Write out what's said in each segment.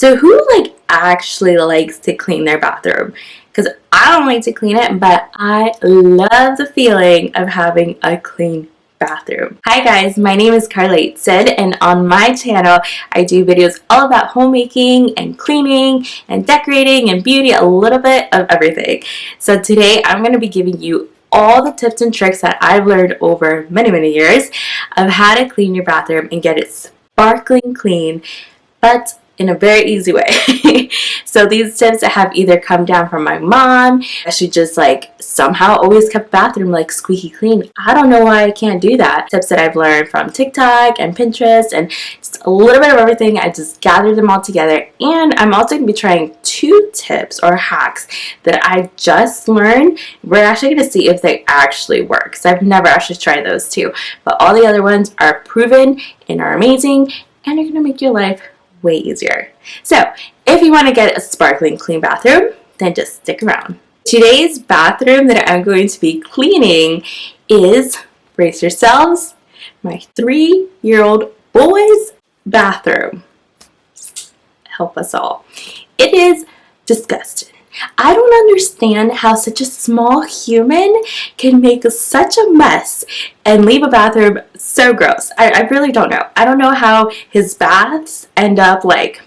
So who like actually likes to clean their bathroom? Because I don't like to clean it, but I love the feeling of having a clean bathroom. Hi guys, my name is Carly Sid, and on my channel I do videos all about homemaking and cleaning and decorating and beauty, a little bit of everything. So today I'm going to be giving you all the tips and tricks that I've learned over many years of how to clean your bathroom and get it sparkling clean, but in a very easy way. So these tips have either come down from my mom. She just like somehow always kept bathroom like squeaky clean. I don't know why I can't do that. Tips that I've learned from TikTok and Pinterest and just a little bit of everything. I just gathered them all together, and I'm also going to be trying 2 tips or hacks that I just learned. We're actually going to see if they actually work, because I've never actually tried those 2, but all the other ones are proven and are amazing and are going to make your life way easier. So if you want to get a sparkling clean bathroom, then just stick around. Today's bathroom that I'm going to be cleaning is, brace yourselves, my 3-year-old boy's bathroom. Help us all. It is disgusting. I don't understand how such a small human can make such a mess and leave a bathroom so gross. I really don't know. I don't know how his baths end up like.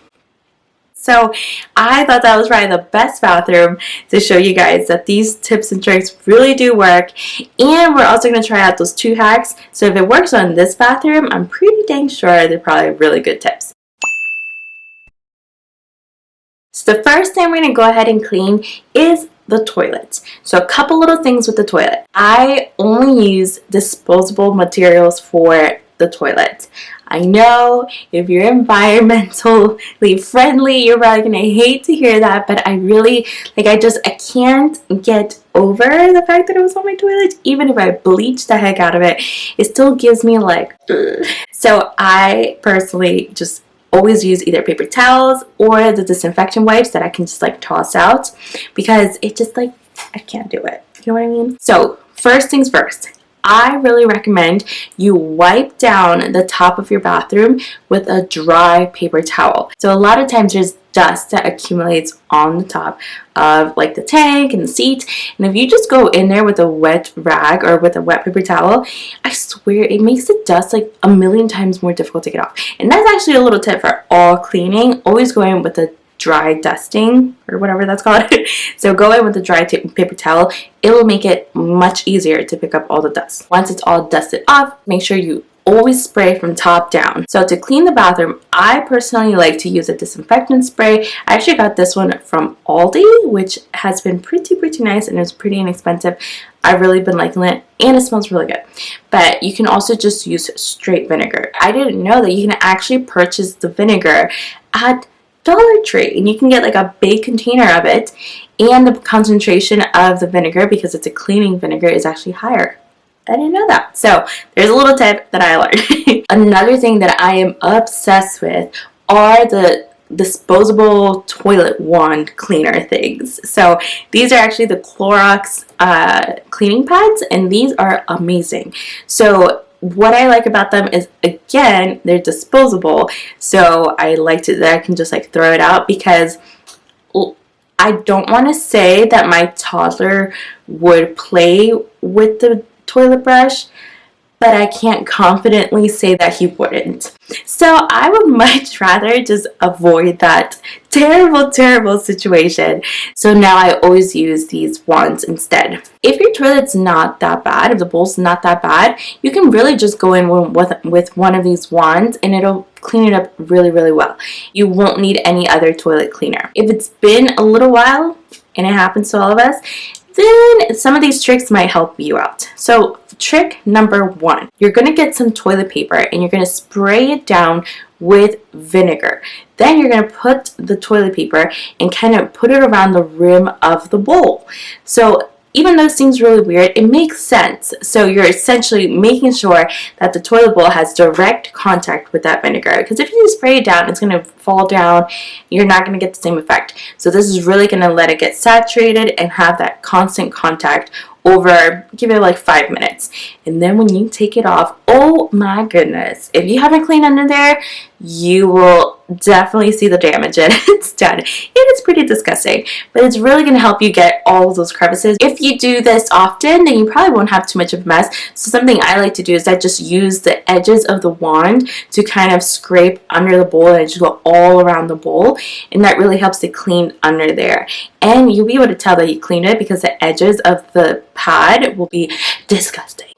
So I thought that was probably the best bathroom to show you guys that these tips and tricks really do work. And we're also going to try out those 2 hacks. So if it works on this bathroom, I'm pretty dang sure they're probably really good tips. So the first thing we're going to go ahead and clean is the toilet. So a couple little things with the toilet. I only use disposable materials for the toilet. I know if you're environmentally friendly, you're probably going to hate to hear that, but I really, I can't get over the fact that it was on my toilet. Even if I bleach the heck out of it, it still gives me like, ugh. So I personally just always use either paper towels or the disinfection wipes that I can just like toss out, because it just like, I can't do it. You know what I mean? So first things first, I really recommend you wipe down the top of your bathroom with a dry paper towel. So a lot of times there's dust that accumulates on the top of like the tank and the seat, and if you just go in there with a wet rag or with a wet paper towel, I swear it makes the dust like a million times more difficult to get off. And that's actually a little tip for all cleaning. Always go in with a dry dusting or whatever that's called. So go in with a dry paper towel. It will make it much easier to pick up all the dust. Once it's all dusted off, make sure you always spray from top down. So to clean the bathroom, I personally like to use a disinfectant spray. I actually got this one from Aldi, which has been pretty nice, and it's pretty inexpensive. I've really been liking it, and it smells really good. But you can also just use straight vinegar. I didn't know that you can actually purchase the vinegar at Dollar Tree, and you can get like a big container of it, and the concentration of the vinegar, because it's a cleaning vinegar, is actually higher. I didn't know that. So there's a little tip that I learned. Another thing that I am obsessed with are the disposable toilet wand cleaner things. So these are actually the Clorox cleaning pads, and these are amazing. So what I like about them is, again, they're disposable. So I like to that I can just like throw it out, because I don't want to say that my toddler would play with the toilet brush, but I can't confidently say that he wouldn't. So I would much rather just avoid that terrible situation. So now I always use these wands instead. If your toilet's not that bad, if the bowl's not that bad, you can really just go in with one of these wands, and it'll clean it up really well. You won't need any other toilet cleaner. If it's been a little while, and it happens to all of us, then some of these tricks might help you out. So trick number 1, you're going to get some toilet paper, and you're going to spray it down with vinegar. Then you're going to put the toilet paper and kind of put it around the rim of the bowl. So even though it seems really weird, it makes sense. So you're essentially making sure that the toilet bowl has direct contact with that vinegar, because if you spray it down, it's going to fall down. You're not going to get the same effect. So this is really going to let it get saturated and have that constant contact over, give it like 5 minutes. And then when you take it off, Oh my goodness. If you haven't cleaned under there, you will definitely see the damage and it's done. It is pretty disgusting, but it's really going to help you get all of those crevices. If you do this often, then you probably won't have too much of a mess. So something I like to do is I just use the edges of the wand to kind of scrape under the bowl, and I just go all around the bowl, and that really helps to clean under there. And you'll be able to tell that you cleaned it because the edges of the pad will be disgusting.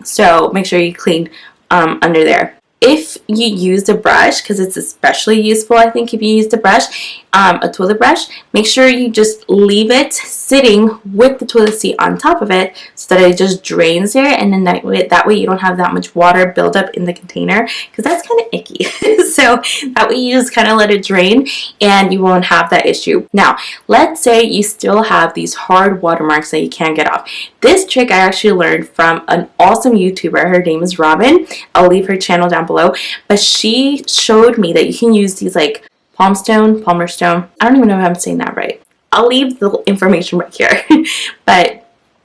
So make sure you clean under there. If you use a brush, because it's especially useful, I think, if you use the brush, a toilet brush, make sure you just leave it sitting with the toilet seat on top of it so that it just drains there, and then that way you don't have that much water buildup in the container, because that's kind of icky. So that way you just kind of let it drain and you won't have that issue. Now, let's say you still have these hard watermarks that you can't get off. This trick I actually learned from an awesome YouTuber. Her name is Robin. I'll leave her channel down below, but she showed me that you can use these like Palmer Stone. I don't even know if I'm saying that right. I'll leave the information right here. But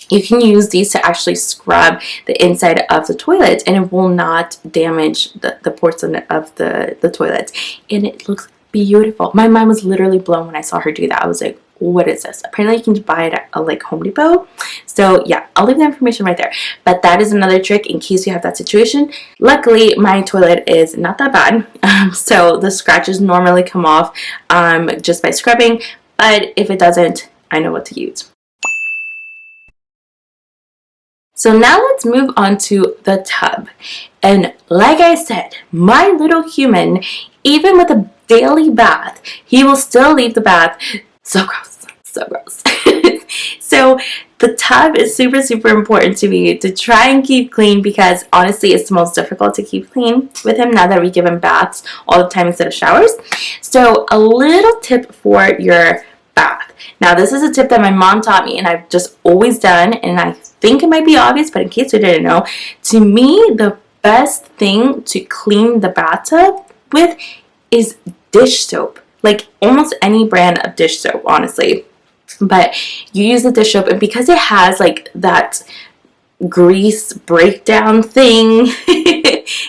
you can use these to actually scrub the inside of the toilet, and it will not damage the portion of the toilet. And it looks beautiful. My mind was literally blown when I saw her do that. I was like, what is this? Apparently you can buy it at like Home Depot. So yeah, I'll leave the information right there. But that is another trick in case you have that situation. Luckily, my toilet is not that bad. So the scratches normally come off just by scrubbing. But if it doesn't, I know what to use. So now let's move on to the tub. And like I said, my little human, even with a daily bath, he will still leave the bath. So gross, so gross. So the tub is super, super important to me to try and keep clean, because honestly it's the most difficult to keep clean with him now that we give him baths all the time instead of showers. So a little tip for your bath. Now this is a tip that my mom taught me and I've just always done, and I think it might be obvious, but in case you didn't know, to me the best thing to clean the bathtub with is dish soap. Like almost any brand of dish soap, honestly. But you use the dish soap, and because it has like that grease breakdown thing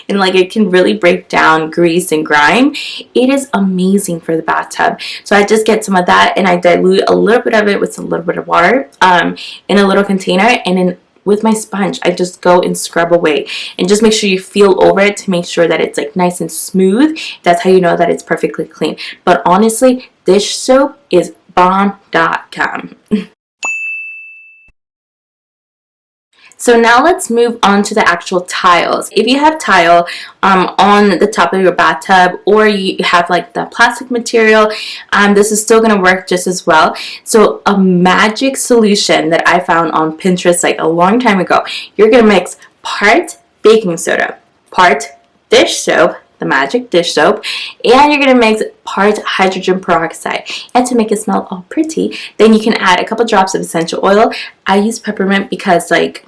and like it can really break down grease and grime, it is amazing for the bathtub. So I just get some of that and I dilute a little bit of it with a little bit of water in a little container, and then with my sponge I just go and scrub away, and just make sure you feel over it to make sure that it's like nice and smooth. That's how you know that it's perfectly clean. But honestly, dish soap is bomb.com. So now let's move on to the actual tiles. If you have tile on the top of your bathtub, or you have like the plastic material, this is still going to work just as well. So a magic solution that I found on Pinterest like a long time ago, you're going to mix part baking soda, part dish soap, the magic dish soap, and you're going to mix part hydrogen peroxide. And to make it smell all pretty, then you can add a couple drops of essential oil. I use peppermint because like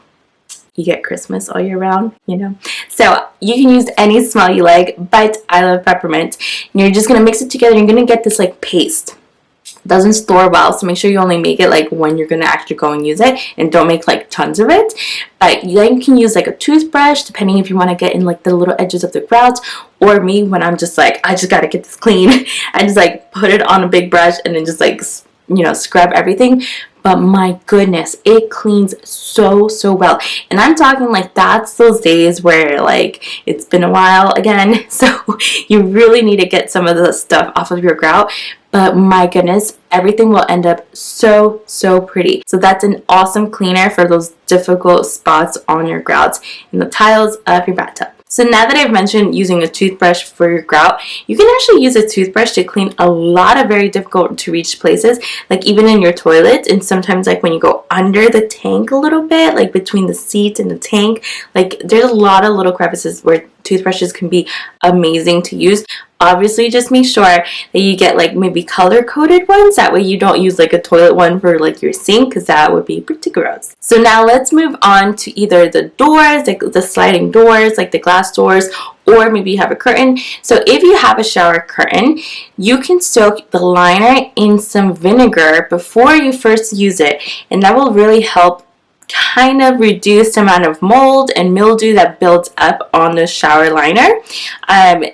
you get Christmas all year round, you know. So you can use any smell you like, but I love peppermint. And you're just going to mix it together. You're going to get this like paste. It doesn't store well, so make sure you only make it like when you're going to actually go and use it, and don't make like tons of it. But then you can use like a toothbrush, depending if you want to get in like the little edges of the grouts. Or me, when I'm just like, I just got to get this clean, I just like put it on a big brush and then just like, you know, scrub everything. But my goodness, it cleans so well. And I'm talking like that's those days where like it's been a while again, so you really need to get some of the stuff off of your grout. But my goodness, everything will end up so pretty. So that's an awesome cleaner for those difficult spots on your grouts and the tiles of your bathtub. So now that I've mentioned using a toothbrush for your grout, you can actually use a toothbrush to clean a lot of very difficult to reach places, like even in your toilet, and sometimes like when you go under the tank a little bit, like between the seat and the tank, like there's a lot of little crevices where toothbrushes can be amazing to use. Obviously, just make sure that you get like maybe color-coded ones. That way you don't use like a toilet one for like your sink, because that would be pretty gross. So now let's move on to either the doors, like the sliding doors, like the glass doors, or maybe you have a curtain. So if you have a shower curtain, you can soak the liner in some vinegar before you first use it, and that will really help kind of reduce the amount of mold and mildew that builds up on the shower liner.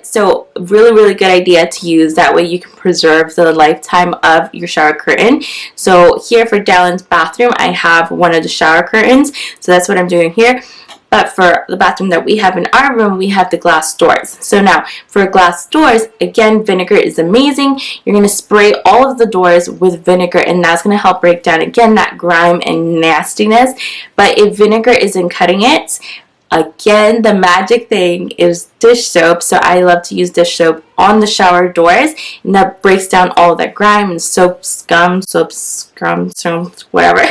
So really good idea to use. That way you can preserve the lifetime of your shower curtain. So here for Dallin's bathroom, I have one of the shower curtains, so that's what I'm doing here. But for the bathroom that we have in our room, we have the glass doors. So now for glass doors, again, vinegar is amazing. You're going to spray all of the doors with vinegar, and that's going to help break down, again, that grime and nastiness. But if vinegar isn't cutting it, again, the magic thing is dish soap. So I love to use dish soap on the shower doors, and that breaks down all of that grime and soap scum, whatever.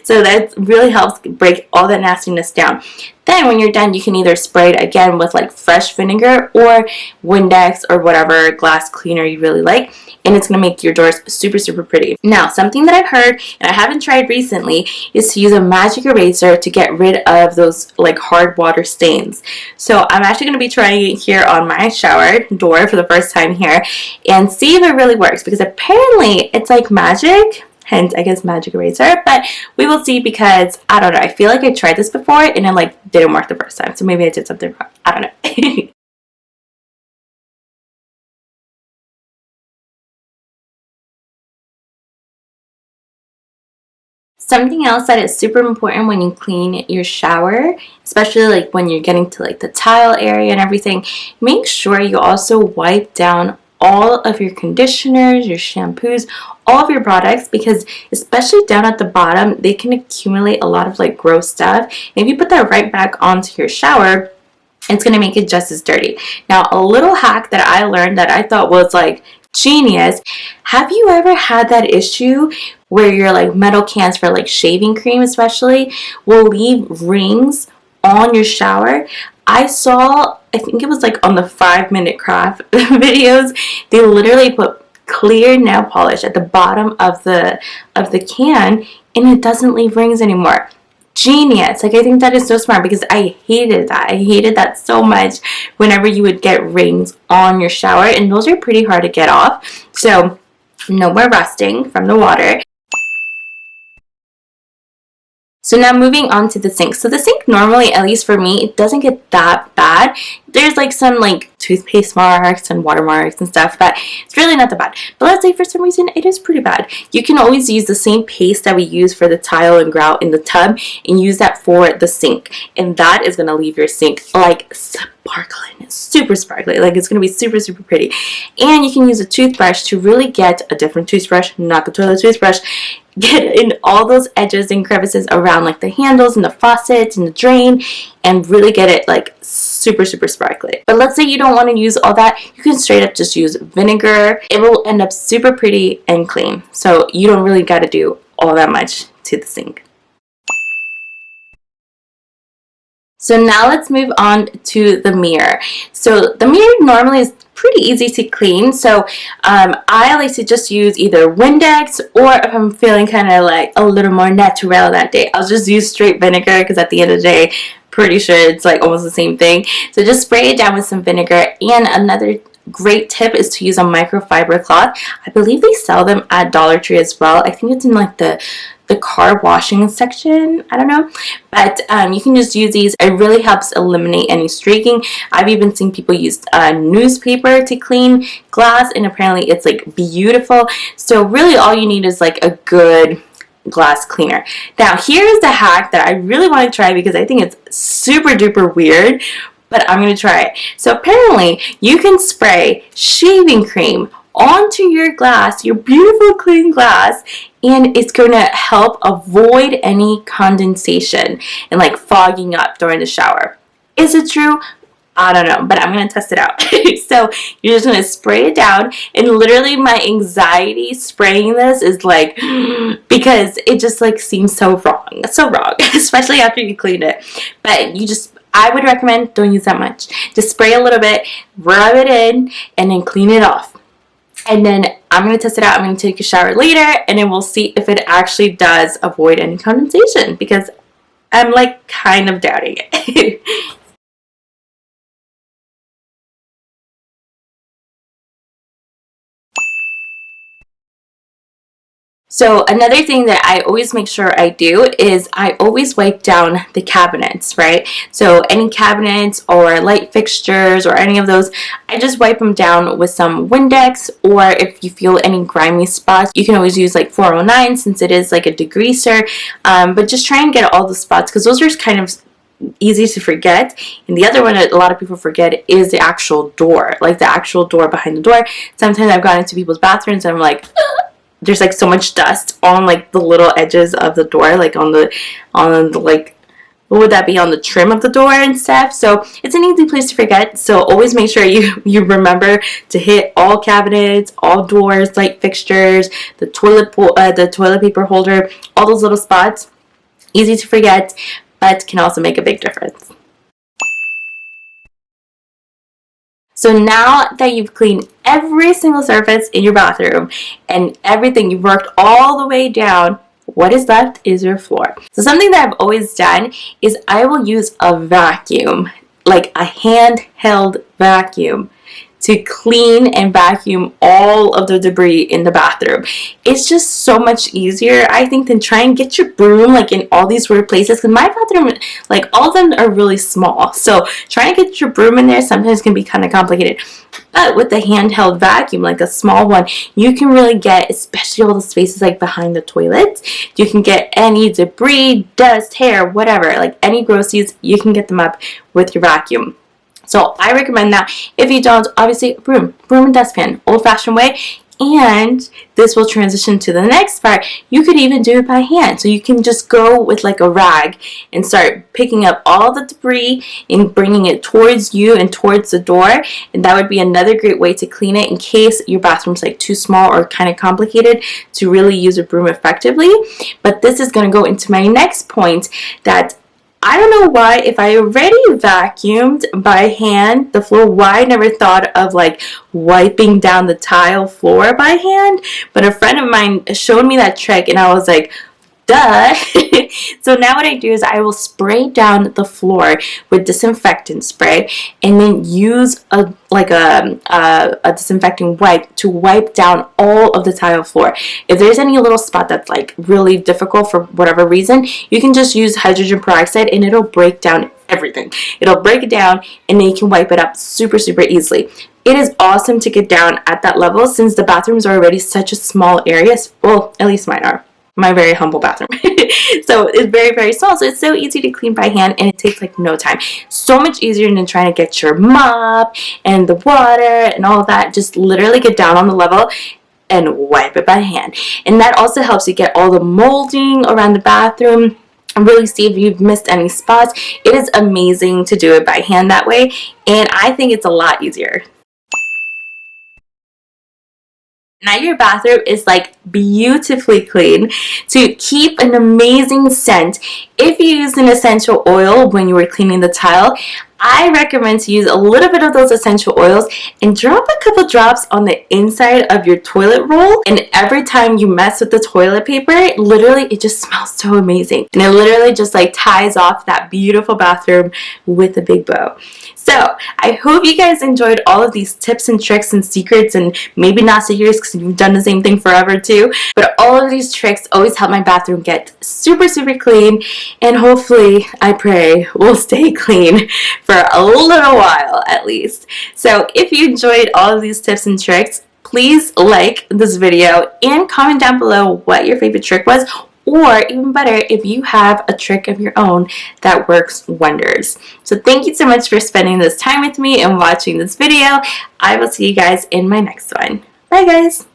So that really helps break all that nastiness down. Then when you're done, you can either spray it again with like fresh vinegar or Windex or whatever glass cleaner you really like, and it's going to make your doors super pretty. Now, something that I've heard and I haven't tried recently is to use a magic eraser to get rid of those like hard water stains. So I'm actually going to be trying it here on my shower door for the first time here and see if it really works, because apparently it's like magic. Hence, I guess magic eraser, but we will see, because I don't know. I feel like I tried this before and it like didn't work the first time, so maybe I did something wrong. I don't know. Something else that is super important when you clean your shower, especially like when you're getting to like the tile area and everything, make sure you also wipe down all of your conditioners, your shampoos, all of your products, because especially down at the bottom, they can accumulate a lot of like gross stuff. And if you put that right back onto your shower, it's going to make it just as dirty. Now, a little hack that I learned that I thought was like genius. Have you ever had that issue where your like metal cans for like shaving cream especially will leave rings on your shower? I saw, I think it was like on the 5-minute craft videos, they literally put clear nail polish at the bottom of the can, and it doesn't leave rings anymore. Genius. Like, I think that is so smart, because I hated that so much whenever you would get rings on your shower, and those are pretty hard to get off. So no more rusting from the water. So now moving on to the sink. So the sink normally, at least for me, it doesn't get that bad. There's like some like toothpaste marks and water marks and stuff, but it's really not that bad. But let's say for some reason it is pretty bad. You can always use the same paste that we use for the tile and grout in the tub and use that for the sink. And that is going to leave your sink like sparkling, super sparkly. Like, it's going to be super pretty. And you can use a toothbrush to really get a different toothbrush, not the toilet toothbrush, get in all those edges and crevices around like the handles and the faucets and the drain, and really get it like super sparkly. But let's say you don't want to use all that, you can straight up just use vinegar. It will end up super pretty and clean, so you don't really got to do all that much to the sink. So now let's move on to the mirror. So the mirror normally is pretty easy to clean. So I like to just use either Windex, or if I'm feeling kind of like a little more natural that day, I'll just use straight vinegar, because at the end of the day, pretty sure it's like almost the same thing. So just spray it down with some vinegar. And another great tip is to use a microfiber cloth. I believe they sell them at Dollar Tree as well. I think it's in like the car washing section, I don't know, but you can just use these. It really helps eliminate any streaking. I've even seen people use newspaper to clean glass, and apparently it's like beautiful. So really all you need is like a good glass cleaner. Now here's the hack that I really want to try, because I think it's super duper weird, but I'm going to try it. So apparently you can spray shaving cream onto your glass, your beautiful clean glass, and it's going to help avoid any condensation and like fogging up during the shower. Is it true? I don't know, but I'm going to test it out. So you're just going to spray it down, and literally my anxiety spraying this is like, because it just like seems so wrong, especially after you clean it. But I would recommend don't use that much. Just spray a little bit, rub it in, and then clean it off. And then I'm going to test it out. I'm going to take a shower later, and then we'll see if it actually does avoid any condensation, because I'm like kind of doubting it. So another thing that I always make sure I do is I always wipe down the cabinets, right? So any cabinets or light fixtures or any of those, I just wipe them down with some Windex, or if you feel any grimy spots, you can always use like 409 since it is like a degreaser, but just try and get all the spots because those are kind of easy to forget. And the other one that a lot of people forget is the actual door, like the actual door behind the door. Sometimes I've gone into people's bathrooms and I'm like, there's like so much dust on like the little edges of the door, like on the like, what would that be, on the trim of the door and stuff. So it's an easy place to forget. So always make sure you remember to hit all cabinets, all doors, light fixtures, the toilet paper holder, all those little spots. Easy to forget, but can also make a big difference. So now that you've cleaned every single surface in your bathroom and everything, you've worked all the way down, what is left is your floor. So something that I've always done is I will use a vacuum, like a handheld vacuum, to clean and vacuum all of the debris in the bathroom. It's just so much easier, I think, than trying to get your broom like in all these weird places, because my bathroom, like, all of them are really small, so trying to get your broom in there sometimes can be kind of complicated. But with the handheld vacuum, like a small one, you can really get, especially all the spaces like behind the toilets, you can get any debris, dust, hair, whatever, like any groceries, you can get them up with your vacuum. So I recommend that. If you don't, obviously broom and dustpan, old-fashioned way. And this will transition to the next part. You could even do it by hand. So you can just go with like a rag and start picking up all the debris and bringing it towards you and towards the door. And that would be another great way to clean it in case your bathroom's like too small or kind of complicated to really use a broom effectively. But this is going to go into my next point, that I don't know why, if I already vacuumed by hand the floor, why I never thought of like wiping down the tile floor by hand. But a friend of mine showed me that trick and I was like, duh. So now what I do is I will spray down the floor with disinfectant spray and then use a disinfecting wipe to wipe down all of the tile floor. If there's any little spot that's like really difficult for whatever reason, you can just use hydrogen peroxide and it'll break down everything. It'll break it down and then you can wipe it up super easily. It is awesome to get down at that level since the bathrooms are already such a small area. Well, at least mine are. My very humble bathroom. So it's very small, so it's so easy to clean by hand and it takes like no time. So much easier than trying to get your mop and the water and all of that. Just literally get down on the level and wipe it by hand. And that also helps you get all the molding around the bathroom and really see if you've missed any spots. It is amazing to do it by hand that way, and I think it's a lot easier. Now your bathroom is like beautifully clean. To keep an amazing scent, if you use an essential oil when you were cleaning the tile, I recommend to use a little bit of those essential oils and drop a couple drops on the inside of your toilet roll. And every time you mess with the toilet paper, literally it just smells so amazing. And it literally just like ties off that beautiful bathroom with a big bow. So I hope you guys enjoyed all of these tips and tricks and secrets, and maybe not secrets because you've done the same thing forever too. But all of these tricks always help my bathroom get super clean, and hopefully, I pray, will stay clean for a little while at least. So if you enjoyed all of these tips and tricks, please like this video and comment down below what your favorite trick was, or even better, if you have a trick of your own that works wonders. So thank you so much for spending this time with me and watching this video. I will see you guys in my next one. Bye guys!